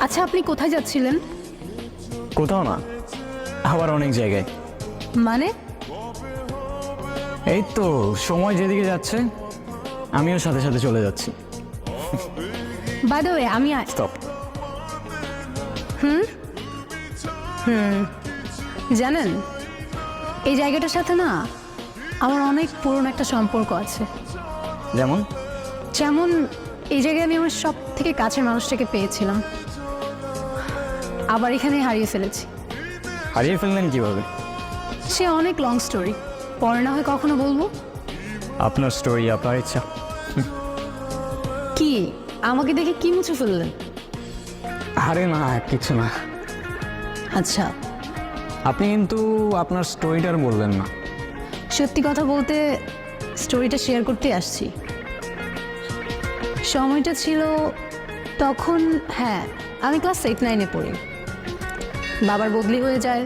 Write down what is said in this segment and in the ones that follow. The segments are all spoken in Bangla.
আচ্ছা, আপনি কোথায় যাচ্ছিলেন? কোথাও না, আবার অনেক জায়গায়। মানে? এই তো সময় যেদিকে যাচ্ছে আমিও সাথে সাথে চলে যাচ্ছি। বাই দ্য ওয়ে, আমি স্টপ। জানেন, এই জায়গাটার সাথে না আমার অনেক পুরনো একটা সম্পর্ক আছে। যেমন? যেমন এই জায়গায় আমি আমার সব থেকে কাছের মানুষটাকে পেয়েছিলাম, আবার এখানে হারিয়ে ফেলেছি। হারিয়ে ফেললেন কিভাবে? সে অনেক লং স্টোরি, পরে না হয় কখনো বলবো। আপনার স্টোরি, আপনার ইচ্ছা। কি আমাকে দেখে কি মুছে ফেললেন? আরে না, কিছু না। আচ্ছা, আপনি কিন্তু আপনার স্টোরিটার বললেন না। সত্যি কথা বলতে স্টোরিটা শেয়ার করতে আসছি। সময়টা ছিল তখন, হ্যাঁ, আমি ক্লাস 8-9-এ পড়ি। বাবার বদলি হয়ে যায়,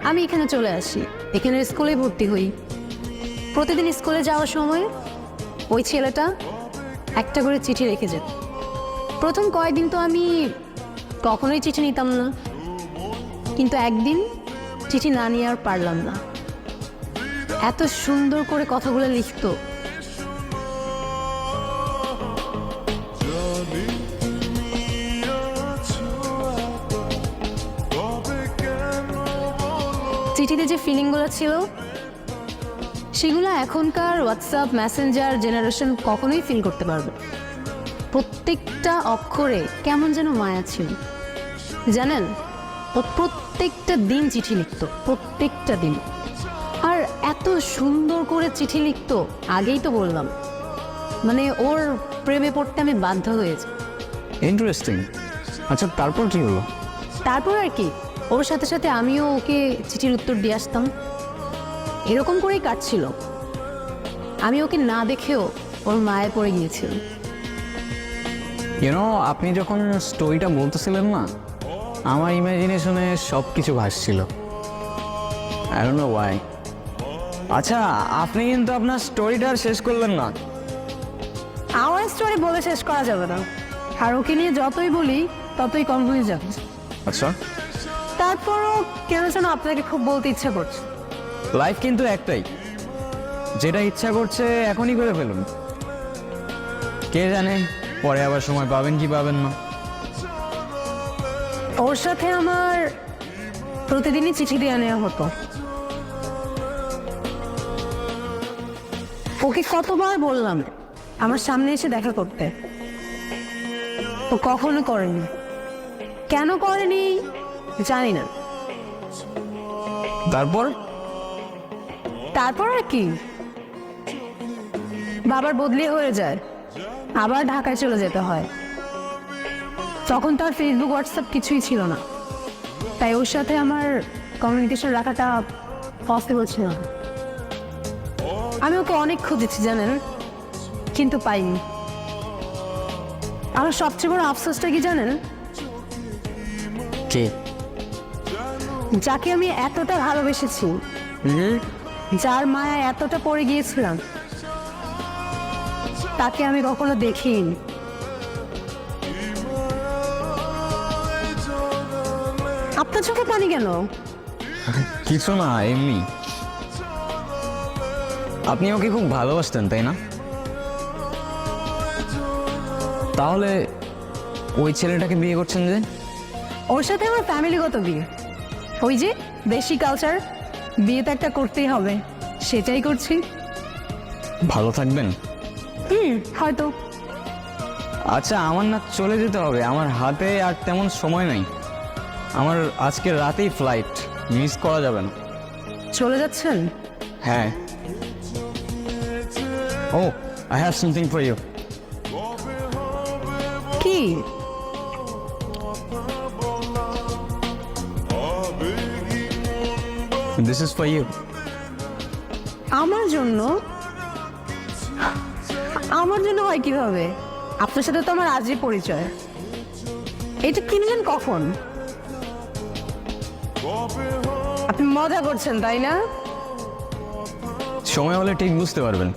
আমি এখানে চলে আসি, এখানে স্কুলে ভর্তি হই। প্রতিদিন স্কুলে যাওয়ার সময় ওই ছেলেটা একটা করে চিঠি রেখে যেত। প্রথম কয়েকদিন তো আমি কখনোই চিঠি নিতাম না, কিন্তু একদিন চিঠি না নিয়ে আর পারলাম না। এত সুন্দর করে কথাগুলো লিখতো। চিঠিতে যে ফিলিংগুলো ছিল সেগুলো এখনকার হোয়াটসঅ্যাপ মেসেঞ্জার জেনারেশন কখনোই ফিল করতে পারবে। প্রত্যেকটা অক্ষরে কেমন যেন মায়া ছিল। জানেন, ও প্রত্যেকটা দিন চিঠি লিখতো, প্রত্যেকটা দিন। আর এত সুন্দর করে চিঠি লিখতো, আগেই তো বললাম, মানে ওর প্রেমে পড়তে আমি বাধ্য হয়েছি। ইন্টারেস্টিং। আচ্ছা, তারপর কি হলো? তারপর আর কি, ওর সাথে সাথে আমিও ওকে চিঠির উত্তর দিয়ে আসতাম। এরকম করেই কাটছিল। আমি ওকে না দেখেও ওর মায়ে পড়ে গিয়েছিল। আপনি যখন স্টোরিটা বলতেছিলেন না, আমার ইমাজিনেশনে সব কিছু ভাসছিল। I don't know why. আচ্ছা, আপনি কিন্তু আপনার স্টোরিটা শেষ করলেন না। আমার স্টোরি বলে শেষ করা যাবে না, আর ওকে নিয়ে যতই বলি ততই কম হয়ে যাবে। আচ্ছা, তারপরও কেন যেন আপনাকে খুব বলতে ইচ্ছা করছে। লাইফ কিন্তু একটাই, যেটা ইচ্ছা করছে এখনই করে ফেলুন। কে জানে পরে আবার সময় পাবেন কি পাবেন না। ওর সাথে আমার প্রতিদিনই চিঠি দিয়ে নেওয়া হতো। ওকে কতবার বললাম আমার সামনে এসে দেখা করতে, ও কখনো করেনি। কেন করেনি জানি না। তারপর তারপর আর কি, বাবার বদলি হয়ে যায়, আবার ঢাকায় চলে যেতে হয়। তখন তো আর ফেসবুক হোয়াটসঅ্যাপ কিছুই ছিল না, তাই ওর সাথে আমার কমিউনিকেশন রাখাটা পসিবল ছিল না। আমি ওকে অনেক খুঁজেছি জানেন, কিন্তু পাইনি। আমার সবচেয়ে বড় আফসোসটা কি জানেন? কে? যাকে আমি এতটা ভালোবেসেছি, যার মায়া এতটা পড়ে গিয়েছিলাম, তাকে আমি কখনো দেখিনি। আপনার চোখে পানি কেন? কিছু না, এমনি। আপনি ওকে খুব ভালোবাসতেন তাই না? তাহলে ওই ছেলেটাকে বিয়ে করছেন যে? ওর সাথে আমার ফ্যামিলিগত বিয়ে। ওই যে দেশি কালচার, বিয়ে তো একটা করতেই হবে, সেটাই করছি। ভালো থাকবেন। হয়তো। আচ্ছা, আমার না চলে যেতে হবে, আমার হাতে আর তেমন সময় নাই। আমার আজকে রাতেই ফ্লাইট, মিস করা যাবে না। চলে যাচ্ছেন? হ্যাঁ। ও, I have something for you. কি? This is for you. আমার জন্য? আমার জন্য হয় কিভাবে? আপনার সাথে তো আমার আজই পরিচয়। এটা কিনলেন কখন? আপনি মজা করছেন তাই না? সময় হলে ঠিক বুঝতে পারবেন।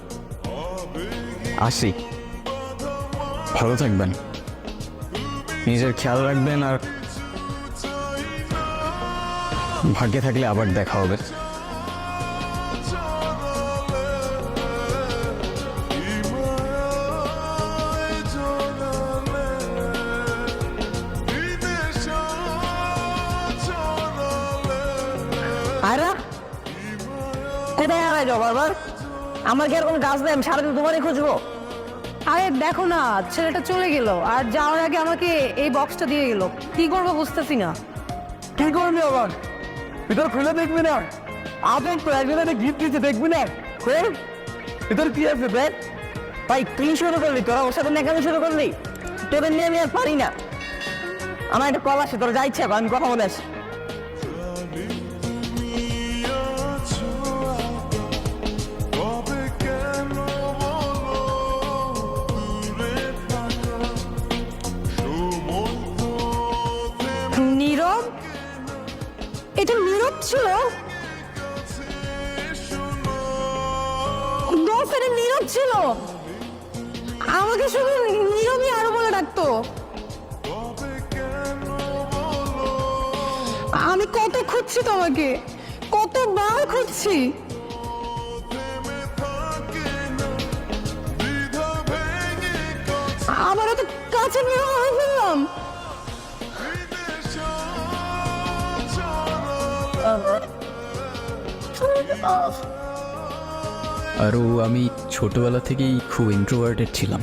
আসি, ভালো থাকবেন। নিজের খেয়াল রাখবেন, আর ভাগ্যে থাকলে আবার দেখা হবে। আয়রা, কোথায় হারাই যাও বারবার? আমার কি আর কোনো কাজ নেই? আমি সারাদিন তোমারই খুঁজবো। আরে দেখো না, ছেলেটা চলে গেল আর যাওয়ার আগে আমাকে এই বক্সটা দিয়ে গেল। কি করবো বুঝতেছি না। কি করবি আবার? ভিতর খুলে দেখবি না? আপন তো একজনের গিফট দিতে দেখবি না? খোল, ভিতর কি আছে দেখ। ভাই তুই শুরু করলি, তোরা ওর সাথে নেকামি শুরু করলি। তোদের নিয়ে আমি আর পারি না। আমার একটা কল আসে, তোরা যা ইচ্ছা কর, আমি কথা বলে আসি। নীরব? এটা নীরব ছিল? এটা নীরব ছিল? আমাকে শুধু নীরবই আরো বলে ডাকতো। আমি কত খুঁজছি তোমাকে, কতবার খুঁজছি। আবার এত কাছে নিয়ে ফেললাম। আরও আমি ছোটবেলা থেকেই খুব ইন্ট্রোভার্টেড ছিলাম,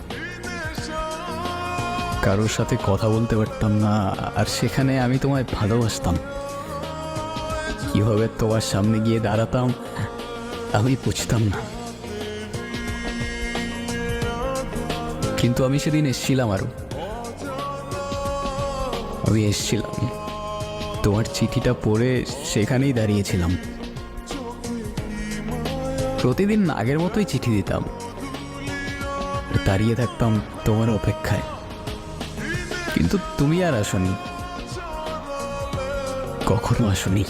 কারোর সাথে কথা বলতে পারতাম না। আর সেখানে আমি তোমায় ভালোবাসতাম। কিভাবে তোমার সামনে গিয়ে দাঁড়াতাম আমি বুঝতাম না, কিন্তু আমি সেদিন এসেছিলাম। আমি এসেছিলাম, তোমার চিঠিটা পড়ে সেখানেই দাঁড়িয়েছিলাম। প্রতিদিন আগের মতোই চিঠি দিতাম, দাঁড়িয়ে থাকতাম তোমার অপেক্ষায়। কিন্তু তুমি আর আসনি, কখনো আসনি।